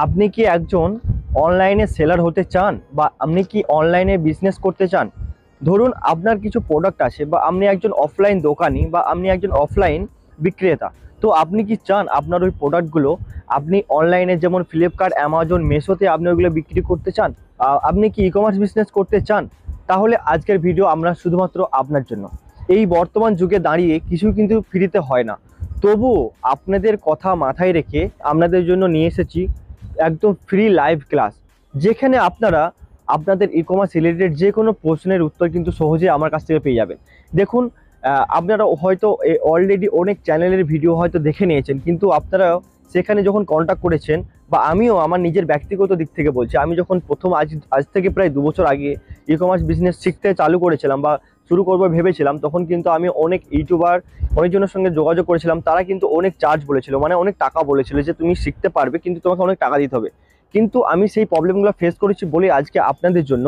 আপনি কি একজন অনলাইনে সেলার হতে চান বা আপনি কি অনলাইনে বিজনেস করতে চান? ধরুন আপনার কিছু প্রোডাক্ট আছে বা আপনি একজন অফলাইন দোকানি বা আপনি একজন অফলাইন বিক্রেতা। তো আপনি কি চান আপনার ওই প্রোডাক্টগুলো আপনি অনলাইনে যেমন ফ্লিপকার্ট, অ্যামাজন, মেশোতে আপনি ওইগুলো বিক্রি করতে চান? আপনি কি ই কমার্স বিজনেস করতে চান? তাহলে আজকের ভিডিও আমরা শুধুমাত্র আপনার জন্য। এই বর্তমান যুগে দাঁড়িয়ে কিছু কিন্তু ফ্রিতে হয় না, তবুও আপনাদের কথা মাথায় রেখে আপনাদের জন্য নিয়ে এসেছি একদম ফ্রি লাইভ ক্লাস, যেখানে আপনারা আপনাদের ই কমার্স রিলেটেড যে কোনো প্রশ্নের উত্তর কিন্তু সহজে আমার কাছ থেকে পেয়ে যাবেন। দেখুন, আপনারা হয়তো অলরেডি অনেক চ্যানেলের ভিডিও হয়তো দেখে নিয়েছেন, কিন্তু আপনারা সেখানে যখন কন্ট্যাক্ট করেছেন বা আমিও আমার নিজের ব্যক্তিগত দিক থেকে বলছি, আমি যখন প্রথম আজ থেকে প্রায় 2 বছর আগে ই কমার্স বিজনেস শিখতে চালু করেছিলাম বা শুরু করবো ভেবেছিলাম, তখন কিন্তু আমি অনেক ইউটিউবার অনেকজনের সঙ্গে যোগাযোগ করেছিলাম। তারা কিন্তু অনেক চার্জ বলেছিল, মানে অনেক টাকা বলেছিল যে তুমি শিখতে পারবে কিন্তু তোমাকে অনেক টাকা দিতে হবে। কিন্তু আমি সেই প্রবলেমগুলো ফেস করেছি বলে আজকে আপনাদের জন্য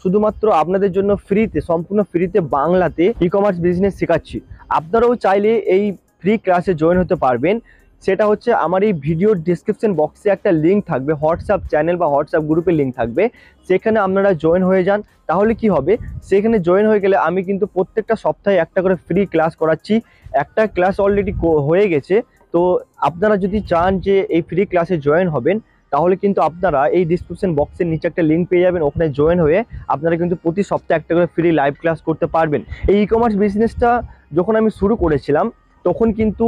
শুধুমাত্র আপনাদের জন্য ফ্রিতে, সম্পূর্ণ ফ্রিতে বাংলাতে ই কমার্স বিজনেস শেখাচ্ছি। আপনারাও চাইলে এই ফ্রি ক্লাসে জয়েন হতে পারবেন। সেটা হচ্ছে আমার এই ভিডিওর ডিসক্রিপশন বক্সে একটা লিঙ্ক থাকবে, হোয়াটসঅ্যাপ চ্যানেল বা হোয়াটসঅ্যাপ গ্রুপের লিঙ্ক থাকবে, সেখানে আপনারা জয়েন হয়ে যান। তাহলে কি হবে, সেখানে জয়েন হয়ে গেলে আমি কিন্তু প্রত্যেকটা সপ্তাহে একটা করে ফ্রি ক্লাস করাচ্ছি। একটা ক্লাস অলরেডি হয়ে গেছে। তো আপনারা যদি চান যে এই ফ্রি ক্লাসে জয়েন হবেন, তাহলে কিন্তু আপনারা এই ডিসক্রিপশন বক্সের নিচে একটা লিঙ্ক পেয়ে যাবেন, ওখানে জয়েন হয়ে আপনারা কিন্তু প্রতি সপ্তাহে একটা করে ফ্রি লাইভ ক্লাস করতে পারবেন। এই ই কমার্স বিজনেসটা যখন আমি শুরু করেছিলাম তখন কিন্তু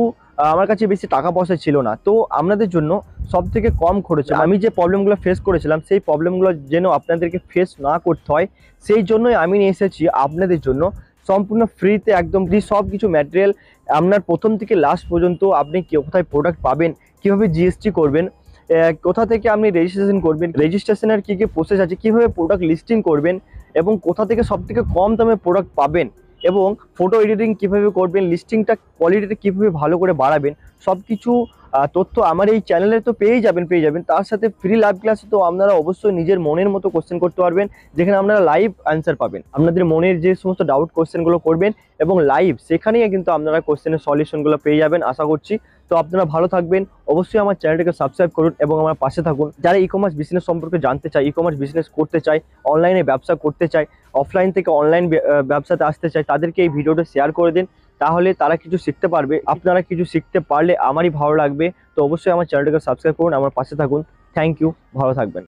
আমার কাছে বেশি টাকা পয়সা ছিল না। তো আপনাদের জন্য সব থেকে কম খরচে আমি যে প্রবলেমগুলো ফেস করেছিলাম, সেই প্রবলেমগুলো যেন আপনাদেরকে ফেস না করতে হয়, সেই জন্যই আমি নিয়ে এসেছি আপনাদের জন্য সম্পূর্ণ ফ্রিতে, একদম ফ্রি সব কিছু ম্যাটেরিয়াল। আপনার প্রথম থেকে লাস্ট পর্যন্ত আপনি কোথায় প্রোডাক্ট পাবেন, কীভাবে জিএসটি করবেন, কোথা থেকে আপনি রেজিস্ট্রেশন করবেন, রেজিস্ট্রেশনের কী কী প্রসেস আছে, কীভাবে প্রোডাক্ট লিস্টিং করবেন এবং কোথা থেকে সব থেকে কম দামে প্রোডাক্ট পাবেন, এবং ফটো এডিটিং কীভাবে করবেন, লিস্টিংটা কোয়ালিটিটা কীভাবে ভালো করে বাড়াবেন, সব কিছু তথ্য আমার এই চ্যানেলে তো পেয়ে যাবেন। তার সাথে ফ্রি লাইভ ক্লাসে তো আপনারা অবশ্যই নিজের মনের মতো কোশ্চেন করতে পারবেন, যেখানে আপনারা লাইভ অ্যান্সার পাবেন। আপনাদের মনের যে সমস্ত ডাউট কোশ্চেনগুলো করবেন এবং লাইভ সেখানেই কিন্তু আপনারা কোশ্চেনের সলিউশনগুলো পেয়ে যাবেন আশা করছি। তো আপনারা ভালো থাকবেন, অবশ্যই আমার চ্যানেলটাকে সাবস্ক্রাইব করুন এবং আমার পাশে থাকুন। যারা ই কমার্স বিজনেস সম্পর্কে জানতে চায়, ই কমার্স বিজনেস করতে চায়, অনলাইনে ব্যবসা করতে চায়, অফলাইন থেকে অনলাইন ব্যবসাতে আসতে চায়, তাদেরকে এই ভিডিওটা শেয়ার করে দিন। তাহলে তারা কিছু শিখতে পারবে, আপনারা কিছু শিখতে পারলে আমারই ভালো লাগবে। তো অবশ্যই আমার চ্যানেলটাকে সাবস্ক্রাইব করুন, আমার পাশে থাকুন। থ্যাংক ইউ, ভালো থাকবেন।